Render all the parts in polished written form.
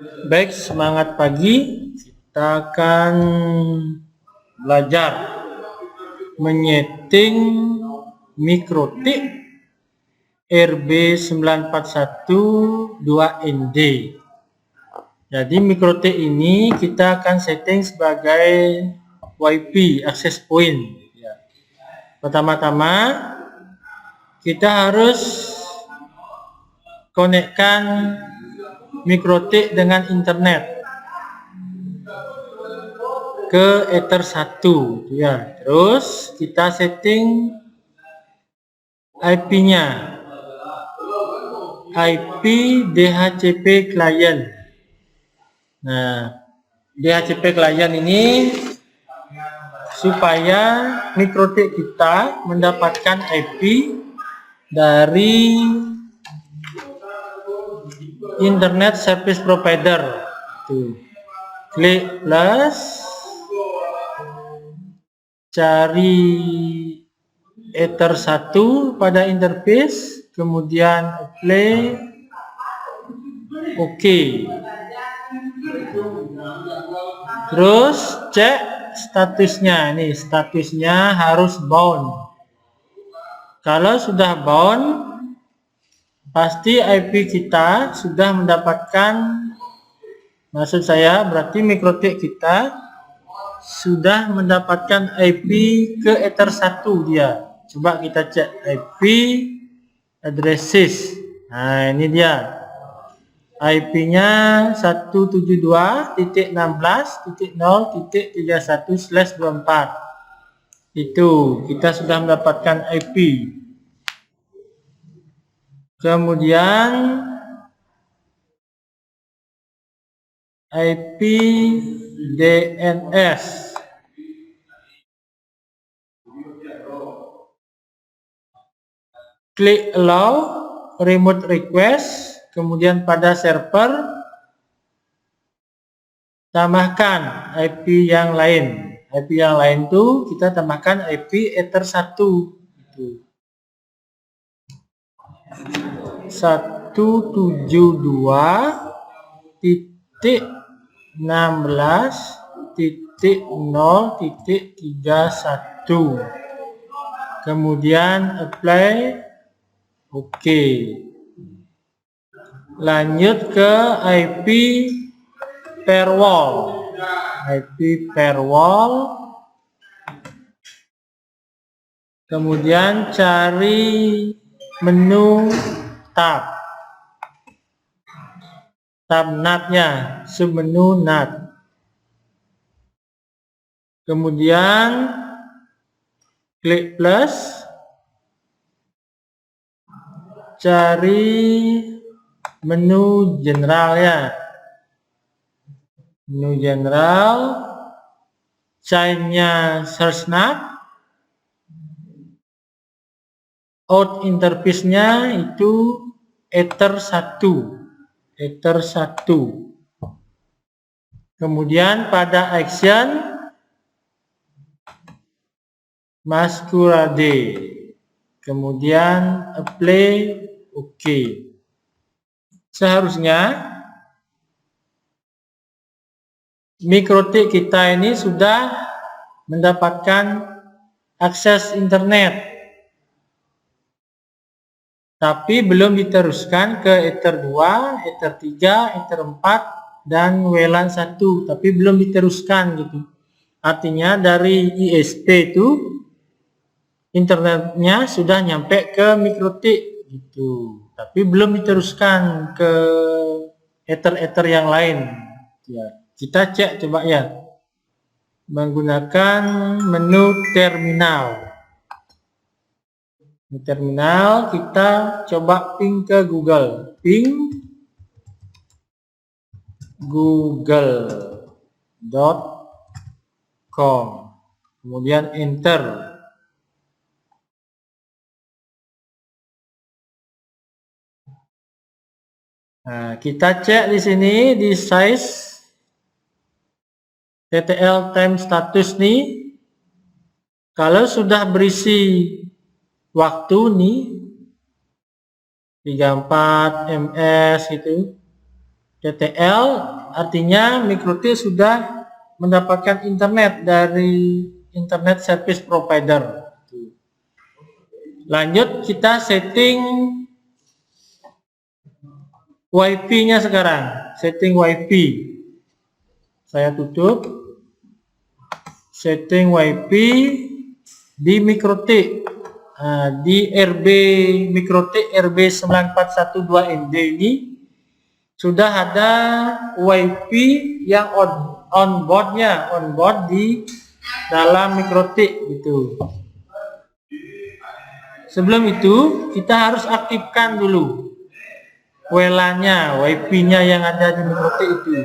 Baik, semangat pagi. Kita akan belajar menyeting mikrotik RB9412ND. Jadi mikrotik ini kita akan setting sebagai WiFi access point. Pertama-tama kita harus konekkan mikrotik dengan internet ke Ether 1 ya. Terus kita setting IP-nya, IP DHCP client. Nah, DHCP client ini supaya mikrotik kita mendapatkan IP dari internet service provider. Tuh. Klik plus, cari Ether 1 pada interface, kemudian apply, OK. Terus cek statusnya. Nih, statusnya harus bound. Kalau sudah bound, pasti IP kita sudah mendapatkan, maksud saya berarti mikrotik kita sudah mendapatkan IP ke Ether 1 dia. Coba kita cek IP addresses. Nah, ini dia. IP-nya 172.16.0.31/24. Itu kita sudah mendapatkan IP. Kemudian IP DNS. Klik allow remote request, kemudian pada server tambahkan IP yang lain. IP yang lain tuh kita tambahkan IP Ether 1 itu. 172.16.0.31. Kemudian apply, OK. Lanjut ke IP firewall. IP firewall. Kemudian cari menu tab NAT-nya, submenu NAT. Kemudian klik plus, cari menu general ya. Menu general, chain-nya search NAT, out interface-nya itu Ether 1. Ether 1. Kemudian pada action masquerade. Kemudian apply, OK. Seharusnya mikrotik kita ini sudah mendapatkan akses internet, tapi belum diteruskan ke Ether 2, Ether 3, Ether 4, dan WLAN 1, tapi belum diteruskan gitu. Artinya dari ISP itu internetnya sudah nyampe ke mikrotik gitu, tapi belum diteruskan ke Ether yang lain ya. Kita cek coba ya menggunakan menu terminal. Di terminal kita coba ping ke Google, ping google.com, kemudian enter. Nah, kita cek di sini di size TTL time status nih, kalau sudah berisi waktu nih 34 ms gitu, TTL artinya MikroTik sudah mendapatkan internet dari internet service provider. Lanjut kita setting WiFi-nya sekarang. Setting WiFi. Saya tutup. Setting WiFi di MikroTik. Nah, di RB MikroTik RB9412ND ini sudah ada WiFi yang on board di dalam MikroTik gitu. Sebelum itu kita harus aktifkan dulu WLAN-nya, WiFi-nya yang ada di MikroTik itu.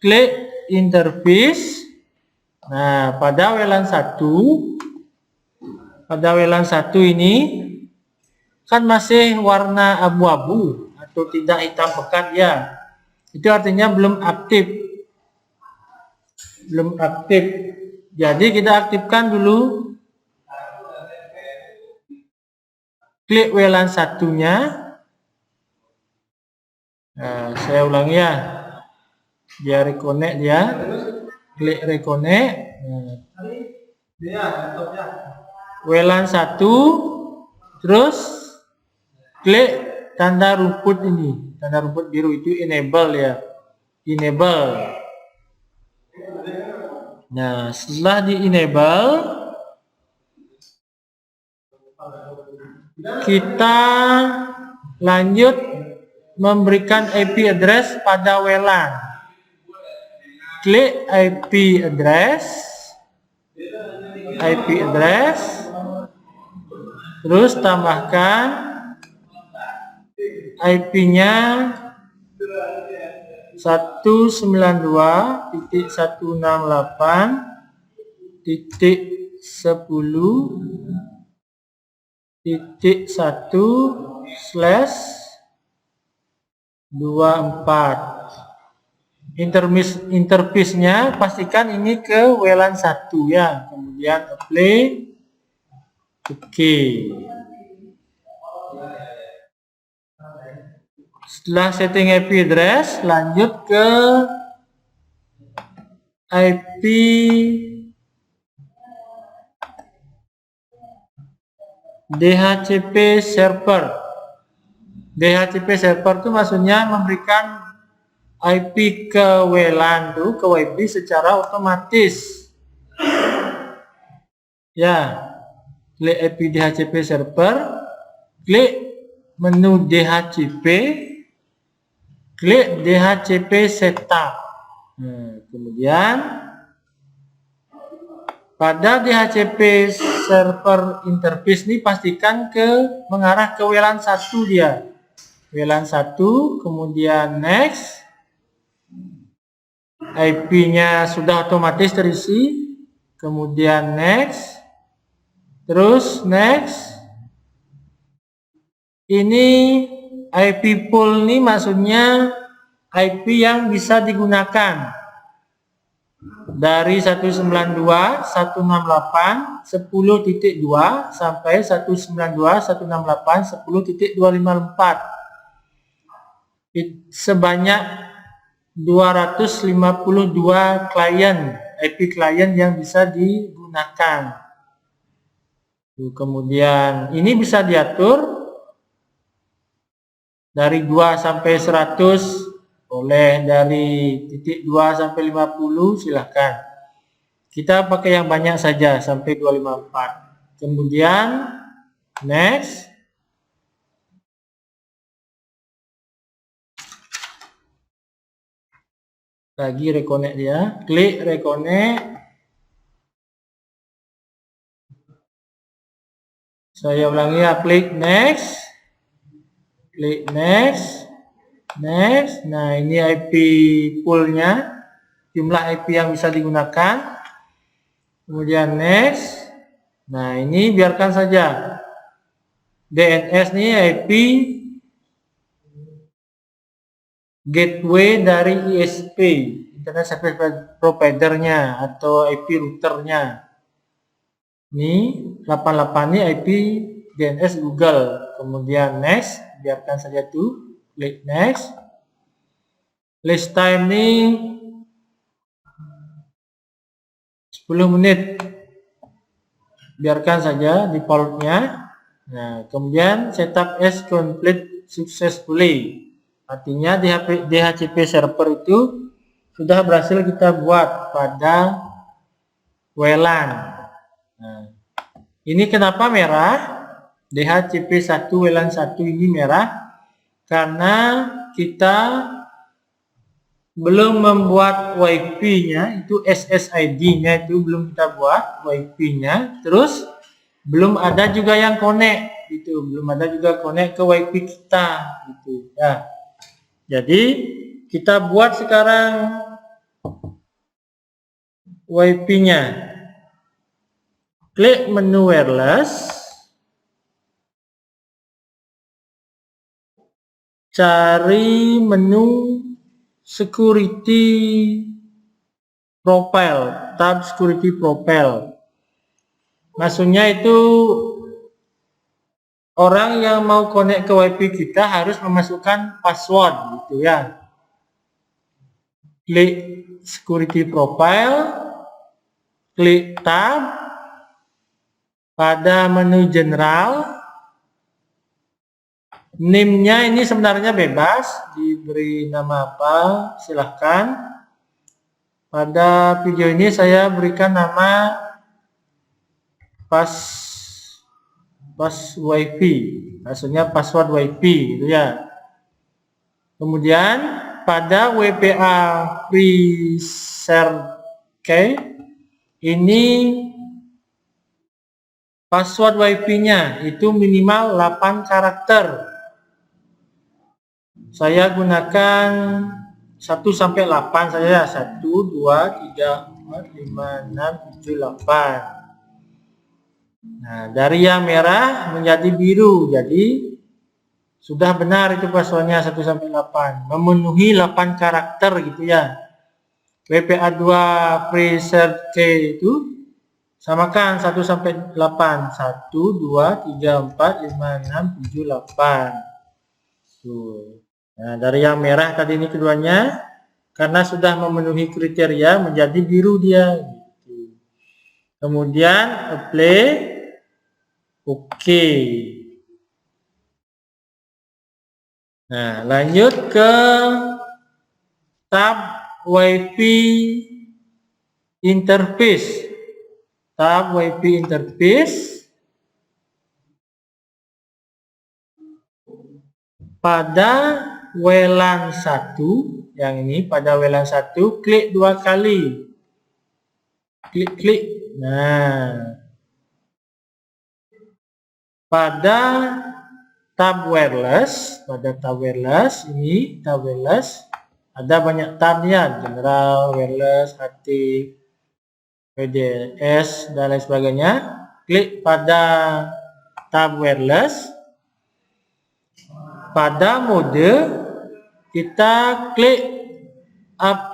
Klik interface. Nah, pada WLAN 1 ini kan masih warna abu-abu atau tidak hitam pekat ya. Itu artinya belum aktif. Jadi kita aktifkan dulu. Klik WLAN 1-nya. Nah, saya ulangi ya. Dia reconnect dia. Klik reconnect. WLAN 1. Terus klik tanda rumput ini. Tanda rumput biru itu enable ya. Enable. Nah, setelah di enable, kita lanjut memberikan IP address pada WLAN. Klik IP address, terus tambahkan IP-nya 192.10.1/24. Interface-nya pastikan ini ke WLAN 1 ya. Kemudian apply. Oke. Setelah setting IP address, lanjut ke IP DHCP server. DHCP server itu maksudnya memberikan IP ke WLAN tuh, ke WiFi secara otomatis. Ya, klik IP DHCP server, klik menu DHCP, klik DHCP setup. Kemudian pada DHCP server interface ini pastikan mengarah ke WLAN 1 dia. WLAN 1, kemudian next. IP-nya sudah otomatis terisi. Kemudian next. Terus next. Ini IP pool ini maksudnya IP yang bisa digunakan dari 192.168.10.2 sampai 192.168.10.254. Sebanyak 252 IP klien yang bisa digunakan. Kemudian ini bisa diatur dari 2 sampai 100, boleh dari titik 2 sampai 50, silahkan. Kita pakai yang banyak saja sampai 254. Kemudian next. Lagi reconnect dia, klik reconnect. Saya ulangi ya, klik next. Klik next. Next. Nah, ini IP poolnya, jumlah IP yang bisa digunakan. Kemudian next. Nah, ini biarkan saja. DNS nih IP gateway dari ISP, Internet Service Provider-nya atau IP routernya. Ini 88 ini IP DNS Google. Kemudian next, biarkan saja tuh. Klik next. List time ini 10 menit. Biarkan saja defaultnya. Nah, kemudian setup as complete successfully. Artinya DHCP server itu sudah berhasil kita buat pada WLAN. Nah, ini kenapa merah? DHCP1 WLAN 1 ini merah karena kita belum membuat WiFi-nya, itu SSID-nya itu belum kita buat WiFi-nya. Terus belum ada juga yang connect gitu, belum ada juga connect ke WiFi kita gitu ya. Jadi kita buat sekarang WiFi-nya. Klik menu wireless, cari menu security profile, tab security profile. Maksudnya itu orang yang mau connect ke WiFi kita harus memasukkan password gitu ya. Klik security profile, klik tab, pada menu general, name-nya ini sebenarnya bebas, diberi nama apa silahkan. Pada video ini saya berikan nama pas WiFi, maksudnya password WiFi gitu ya. Kemudian pada WPA preserve key ini password WiFi-nya itu minimal 8 karakter. Saya gunakan 1 sampai 8 saja. 1, 2, 3, 4, 5, 6, 7, 8. Nah, dari yang merah menjadi biru. Jadi sudah benar itu passwordnya 1 sampai 8. Memenuhi 8 karakter gitu ya. WPA2 preserve key itu samakan 1 sampai 8. 1, 2, 3, 4, 5, 6, 7, 8. Tuh. Nah, dari yang merah tadi ini keduanya, karena sudah memenuhi kriteria menjadi biru dia. Gitu. Kemudian apply, oke. Nah, lanjut ke tab WiFi interface. Tab WiFi interface. Pada WLAN 1, yang ini pada WLAN 1, klik 2 kali. Klik. Nah, pada tab wireless, ini tab wireless ada banyak tabnya, general, wireless, aktif, PDS dan lain sebagainya. Klik pada tab wireless. Pada mode kita klik AP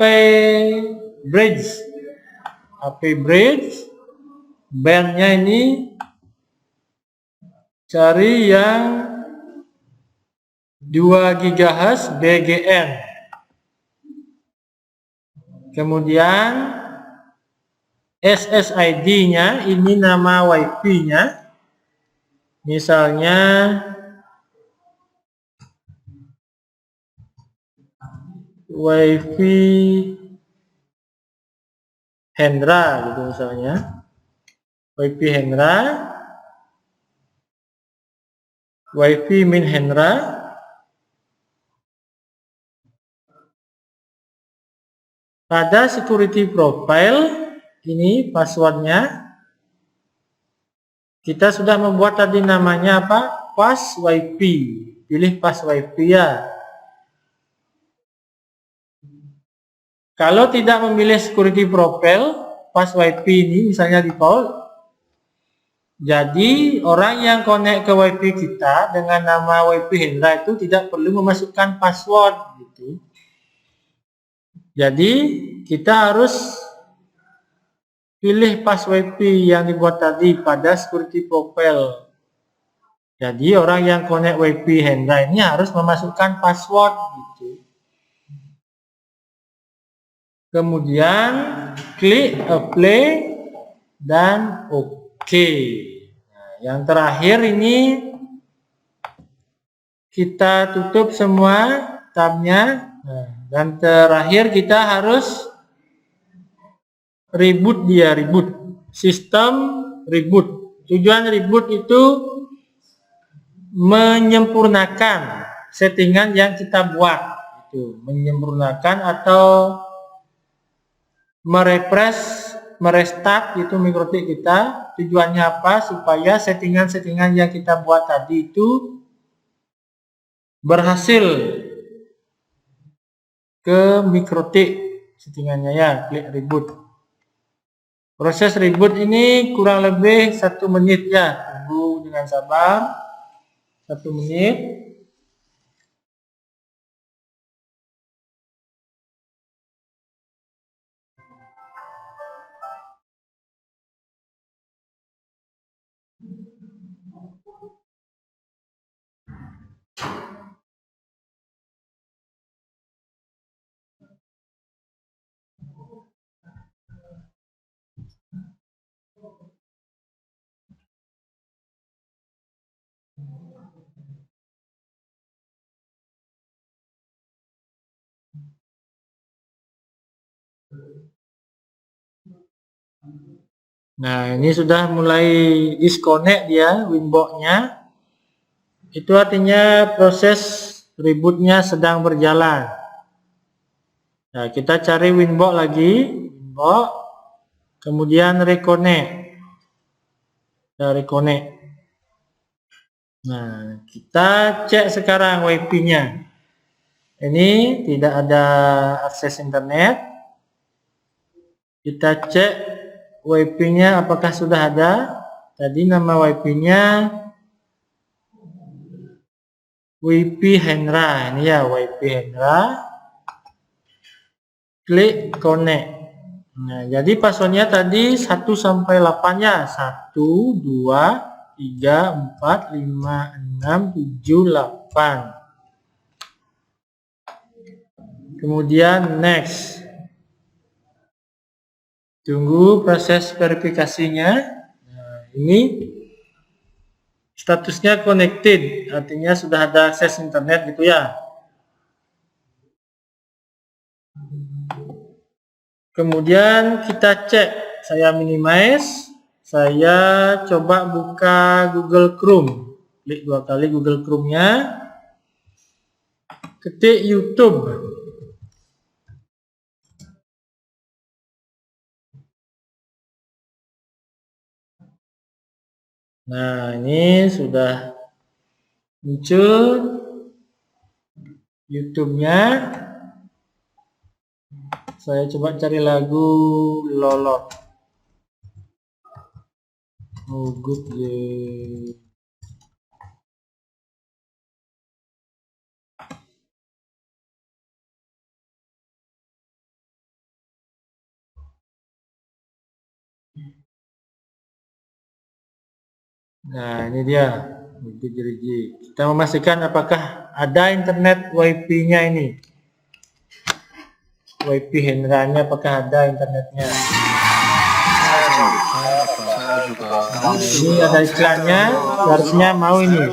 bridge. AP bridge, bandnya ini cari yang 2 GHz BGN. Kemudian SSID-nya ini nama WiFi-nya. Misalnya WiFi Hendra gitu misalnya. WiFi Hendra. WiFi min Hendra. Pada security profile ini passwordnya kita sudah membuat tadi namanya apa? Pas WiFi. Pilih pas WiFi ya. Kalau tidak memilih security profile pas WiFi ini misalnya default, jadi orang yang connect ke WiFi kita dengan nama WiFi Hendra itu tidak perlu memasukkan password gitu. Jadi kita harus pilih pas WiFi yang dibuat tadi pada security profile. Jadi orang yang connect WiFi Hendra ini harus memasukkan password gitu. Kemudian klik apply dan OK. Nah, yang terakhir ini kita tutup semua tabnya. Nah, dan terakhir kita harus reboot dia, reboot sistem, reboot. Tujuan reboot itu menyempurnakan settingan yang kita buat, itu menyempurnakan atau merestart itu mikrotik kita. Tujuannya apa? Supaya settingan-settingan yang kita buat tadi itu berhasil ke mikrotik settingannya ya. Klik reboot. Proses reboot ini kurang lebih 1 menit ya. Tunggu dengan sabar 1 menit. Nah, ini sudah mulai disconnect dia Winbox-nya. Itu artinya proses rebootnya sedang berjalan. Nah, kita cari Winbox lagi, Winbox, kemudian reconnect. Kita reconnect. Nah, kita cek sekarang WiFi-nya. Ini tidak ada akses internet. Kita cek WiFi-nya apakah sudah ada. Tadi nama WiFi-nya WiFi Hendra. Ini ya WiFi Hendra. Klik connect. Nah, jadi passwordnya tadi 1 sampai 8 ya. 1, 2, 3, 4, 5, 6, 7, 8. Kemudian next. Tunggu proses verifikasinya. Nah, ini statusnya connected, artinya sudah ada akses internet gitu ya. Kemudian kita cek, saya minimize, saya coba buka Google Chrome. Klik 2 kali Google Chrome-nya. Ketik YouTube. Nah, ini sudah muncul YouTube-nya. Saya coba cari lagu Lolot. Oh, good yeah. Nah, ini dia. Kita memastikan apakah ada internet WiFi-nya ini. WiFi Hendra-nya apakah ada internetnya. Nah, ini ada iklannya, harusnya mau ini.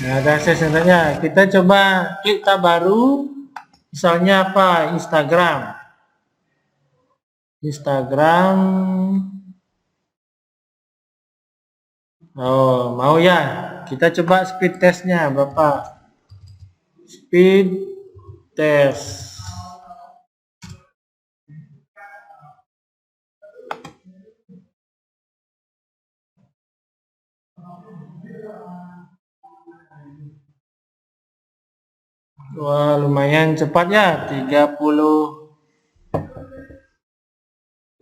Nah, ada akses internetnya. Kita coba klik tab baru, misalnya apa? Instagram. Oh, mau ya? Kita coba speed testnya berapa? Speed test. Wah, lumayan cepat ya, 30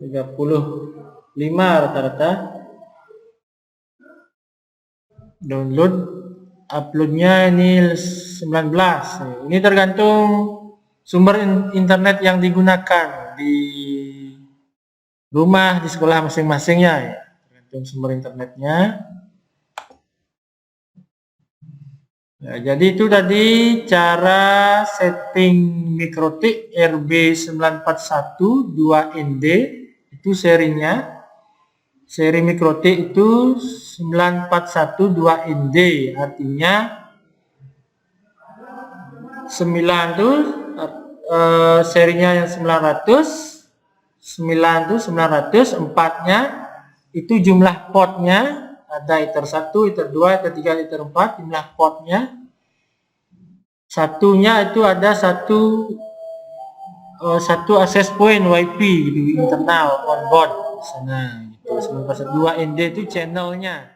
35 rata-rata. Download, uploadnya ini 19. Ini tergantung sumber internet yang digunakan di rumah, di sekolah masing-masingnya ya. Tergantung sumber internetnya. Ya, jadi itu tadi cara setting MikroTik RB941 2ND, itu serinya. Seri MikroTik itu 941 2ND, artinya 9 itu serinya yang 900, 9 itu 900, 4-nya itu jumlah portnya, ada Ether 1, Ether 2, Ether 3, Ether 4, jumlah portnya. Satunya itu ada satu access point WiFi di internal on board sana gitu. 941 2ND itu channelnya.